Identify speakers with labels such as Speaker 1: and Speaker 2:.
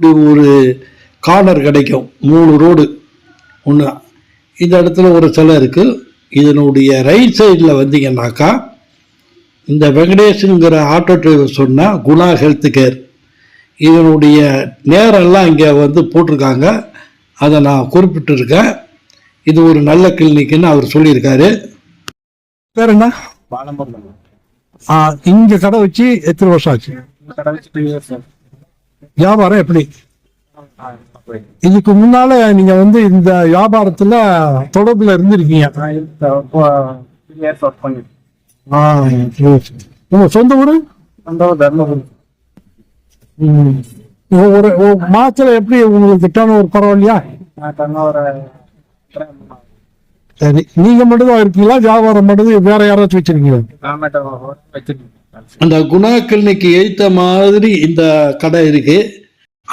Speaker 1: இப்படி ஒரு கார்னர் கிடைக்கும் 3 ரோடு ஒன்று. இந்த இடத்துல ஒரு சிலை இருக்குது. இதனுடைய ரைட் சைடில் வந்தீங்கன்னாக்கா இந்த வெங்கடேஷுங்கிற ஆட்டோ டிரைவர் சொன்னால் குணா ஹெல்த் கேர், இதனுடைய நேரெல்லாம் இங்கே வந்து போட்டிருக்காங்க. அதை நான் குறிப்பிட்டிருக்கேன். இது ஒரு நல்ல கிளினிக்னு அவர் சொல்லியிருக்காரு.
Speaker 2: பேர் என்ன? இங்க கடை வச்சு எத்தனை வருஷம் ஆச்சு? வியாபாரம் எப்படி? இதுக்கு முன்னால நீங்க வந்து இந்த வியாபாரத்துல தொடர்புல இருந்திருக்கீங்க. உங்க சொந்த ஊரு? ஒரு மாசத்துல எப்படி உங்களுக்கு டர்ன் பரவாயில்லையா? சரி, நீங்க மட்டும் தான் இருக்கீங்களா? வியாபாரம் மட்டும் வேற யாராச்சும் வச்சிருக்கீங்களா?
Speaker 1: அந்த குணா கிளினிக் எய்த்த மாதிரி இந்த கடை இருக்கு.